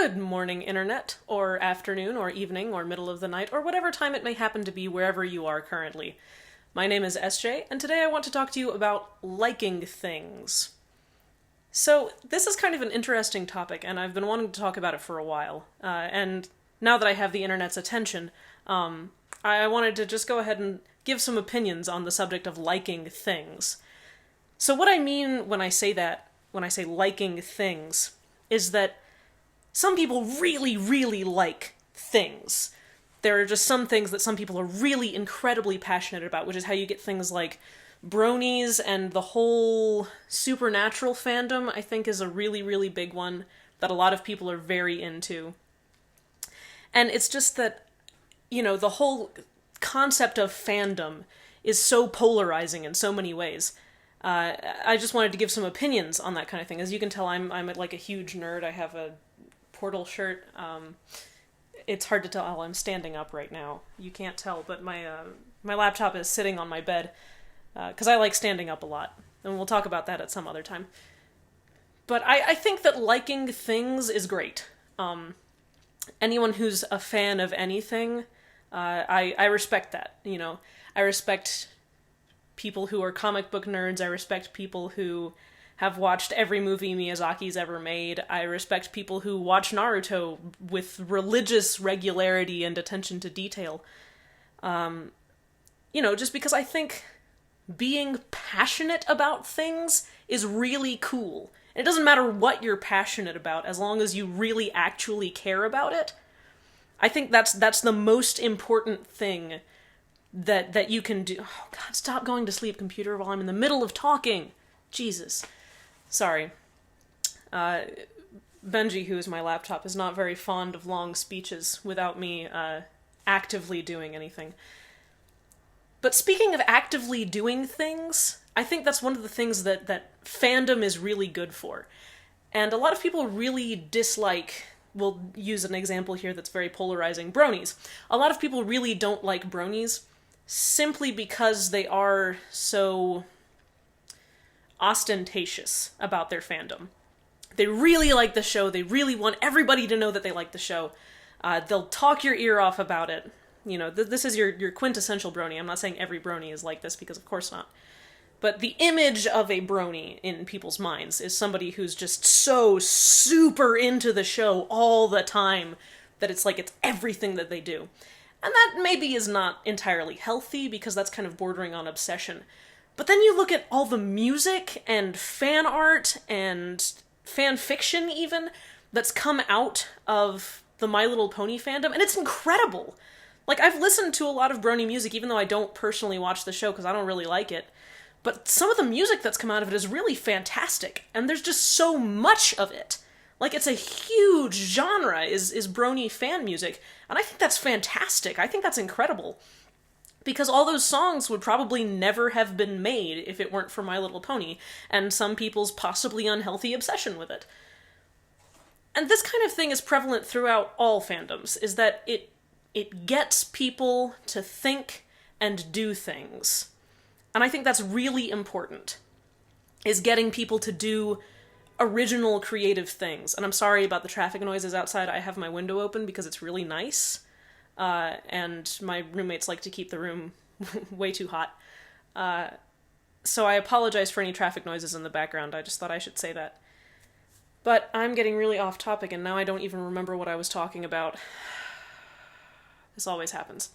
Good morning, Internet, or afternoon, or evening, or middle of the night, or whatever time it may happen to be wherever you are currently. My name is SJ, and today I want to talk to you about liking things. So, this is kind of an interesting topic, and I've been wanting to talk about it for a while. And now that I have the Internet's attention, I wanted to just go ahead and give some opinions on the subject of liking things. So what I mean when I say that, when I say liking things, is that some people really, really like things. There are just some things that some people are really incredibly passionate about, which is how you get things like bronies, and the whole supernatural fandom, I think, is a really, really big one that a lot of people are very into. And it's just that, you know, the whole concept of fandom is so polarizing in so many ways. I just wanted to give some opinions on that kind of thing. As you can tell, I'm like a huge nerd. I have a Portal shirt. It's hard to tell. I'm standing up right now. You can't tell, but my laptop is sitting on my bed because I like standing up a lot, and we'll talk about that at some other time. But I think that liking things is great. Anyone who's a fan of anything, I respect that. You know, I respect people who are comic book nerds. I respect people who have watched every movie Miyazaki's ever made. I respect people who watch Naruto with religious regularity and attention to detail. You know, just because I think being passionate about things is really cool. It doesn't matter what you're passionate about, as long as you really actually care about it. I think that's the most important thing that you can do. Oh god, stop going to sleep, computer, while I'm in the middle of talking. Jesus. Sorry. Benji, who is my laptop, is not very fond of long speeches without me actively doing anything. But speaking of actively doing things, I think that's one of the things that fandom is really good for. And a lot of people really dislike, we'll use an example here that's very polarizing, bronies. A lot of people really don't like bronies simply because they are so ostentatious about their fandom. They really like the show, they really want everybody to know that they like the show. They'll talk your ear off about it. You know, this is your quintessential brony. I'm not saying every brony is like this, because of course not. But the image of a brony in people's minds is somebody who's just so super into the show all the time that it's like it's everything that they do. And that maybe is not entirely healthy, because that's kind of bordering on obsession. But then you look at all the music and fan art and fan fiction even that's come out of the My Little Pony fandom, and it's incredible. Like, I've listened to a lot of brony music, even though I don't personally watch the show because I don't really like it. But some of the music that's come out of it is really fantastic, and there's just so much of it. Like, it's a huge genre is brony fan music, and I think that's fantastic. I think that's incredible. Because all those songs would probably never have been made if it weren't for My Little Pony, and some people's possibly unhealthy obsession with it. And this kind of thing is prevalent throughout all fandoms, is that it gets people to think and do things. And I think that's really important, is getting people to do original creative things. And I'm sorry about the traffic noises outside. I have my window open because it's really nice. And my roommates like to keep the room way too hot. So I apologize for any traffic noises in the background. I just thought I should say that. But I'm getting really off topic, and now I don't even remember what I was talking about. This always happens.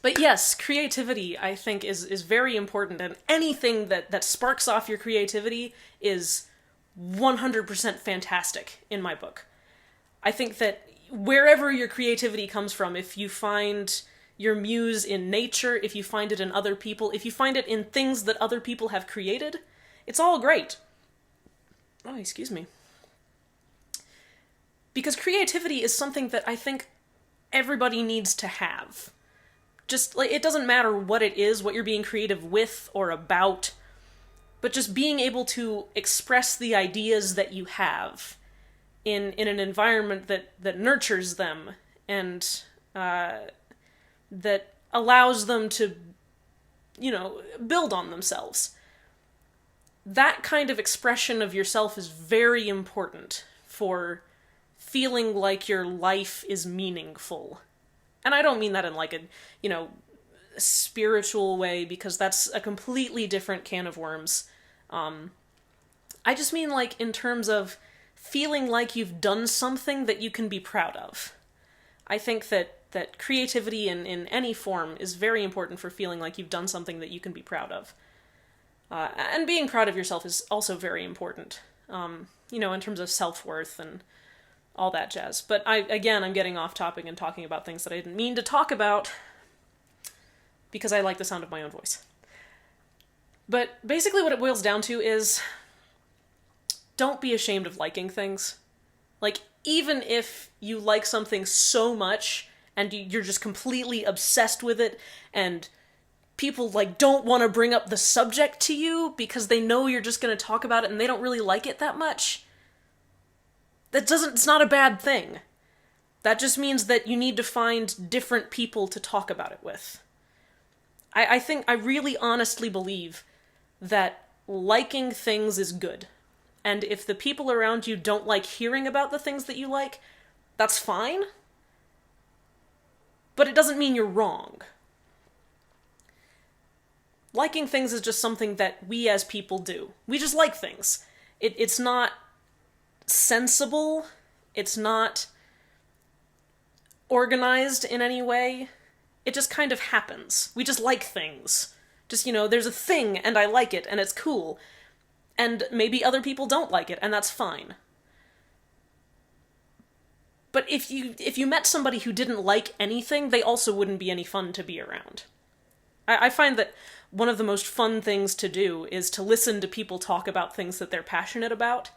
But yes, creativity, I think, is very important, and anything that sparks off your creativity is 100% fantastic, in my book. I think that wherever your creativity comes from, if you find your muse in nature, if you find it in other people, if you find it in things that other people have created, it's all great. Oh, excuse me. Because creativity is something that I think everybody needs to have. Just, like, it doesn't matter what it is, what you're being creative with or about, but just being able to express the ideas that you have in an environment that nurtures them and that allows them to, you know, build on themselves. That kind of expression of yourself is very important for feeling like your life is meaningful. And I don't mean that in like a, spiritual way, because that's a completely different can of worms. I just mean like in terms of feeling like you've done something that you can be proud of. I think that creativity in any form is very important for feeling like you've done something that you can be proud of. And being proud of yourself is also very important, in terms of self-worth and all that jazz. But I'm getting off topic and talking about things that I didn't mean to talk about, because I like the sound of my own voice. But basically what it boils down to is, don't be ashamed of liking things. Like, even if you like something so much, and you're just completely obsessed with it, and people, like, don't want to bring up the subject to you because they know you're just going to talk about it and they don't really like it that much, it's not a bad thing. That just means that you need to find different people to talk about it with. I really honestly believe that liking things is good. And if the people around you don't like hearing about the things that you like, that's fine. But it doesn't mean you're wrong. Liking things is just something that we as people do. We just like things. It's not sensible. It's not organized in any way. It just kind of happens. We just like things. Just, there's a thing and I like it and it's cool. And maybe other people don't like it, and that's fine. But if you met somebody who didn't like anything, they also wouldn't be any fun to be around. I find that one of the most fun things to do is to listen to people talk about things that they're passionate about,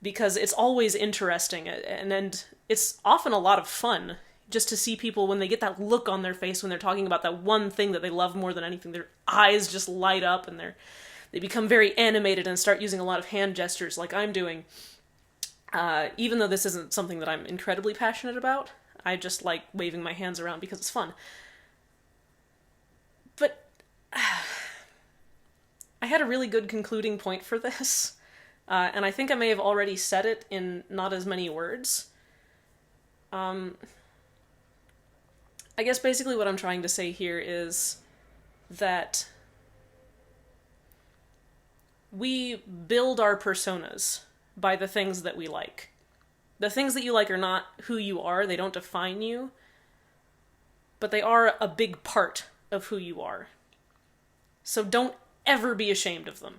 because it's always interesting, and it's often a lot of fun just to see people when they get that look on their face when they're talking about that one thing that they love more than anything. Their eyes just light up and they become very animated and start using a lot of hand gestures like I'm doing. Even though this isn't something that I'm incredibly passionate about, I just like waving my hands around because it's fun. But I had a really good concluding point for this, and I think I may have already said it in not as many words. I guess basically what I'm trying to say here is that we build our personas by the things that we like. The things that you like are not who you are, they don't define you, but they are a big part of who you are. So don't ever be ashamed of them.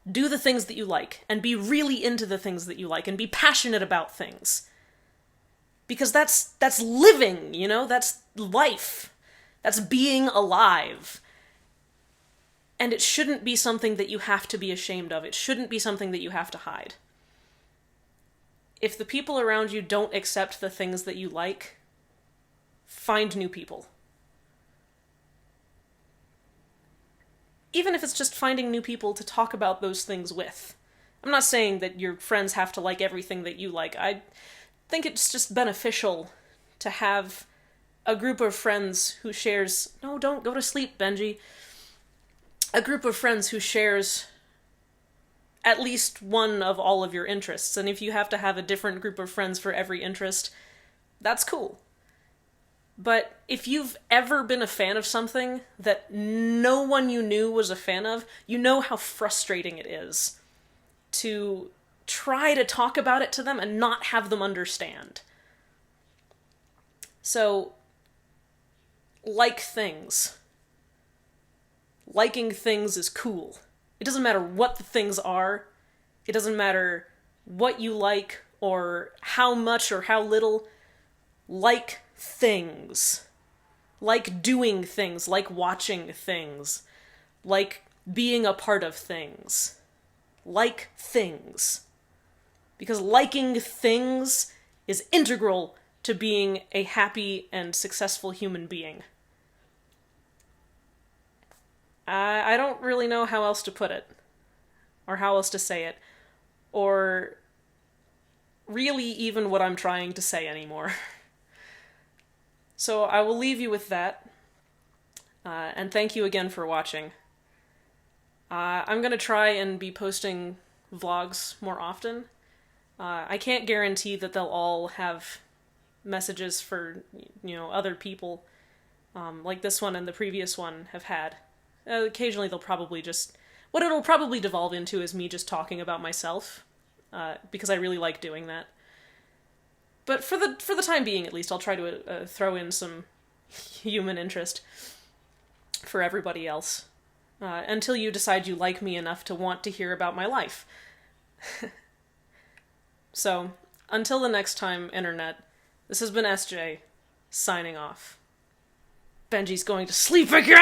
Do the things that you like, and be really into the things that you like, and be passionate about things. Because that's living, that's life. That's being alive. And it shouldn't be something that you have to be ashamed of. It shouldn't be something that you have to hide. If the people around you don't accept the things that you like, find new people. Even if it's just finding new people to talk about those things with. I'm not saying that your friends have to like everything that you like. I think it's just beneficial to have a group of friends who shares... No, don't go to sleep, Benji. A group of friends who shares at least one of all of your interests. And if you have to have a different group of friends for every interest, that's cool. But if you've ever been a fan of something that no one you knew was a fan of, you know how frustrating it is to try to talk about it to them and not have them understand. So, like things. Liking things is cool. It doesn't matter what the things are. It doesn't matter what you like or how much or how little. Like things. Like doing things. Like watching things. Like being a part of things. Like things. Because liking things is integral to being a happy and successful human being. I don't really know how else to put it, or how else to say it, or really even what I'm trying to say anymore. So I will leave you with that, and thank you again for watching. I'm gonna try and be posting vlogs more often, I can't guarantee that they'll all have messages for, other people, like this one and the previous one have had. Occasionally they'll probably just... What it'll probably devolve into is me just talking about myself, because I really like doing that. But for the time being, at least, I'll try to throw in some human interest for everybody else. Until you decide you like me enough to want to hear about my life. So, until the next time, Internet, this has been SJ, signing off. Benji's going to sleep again!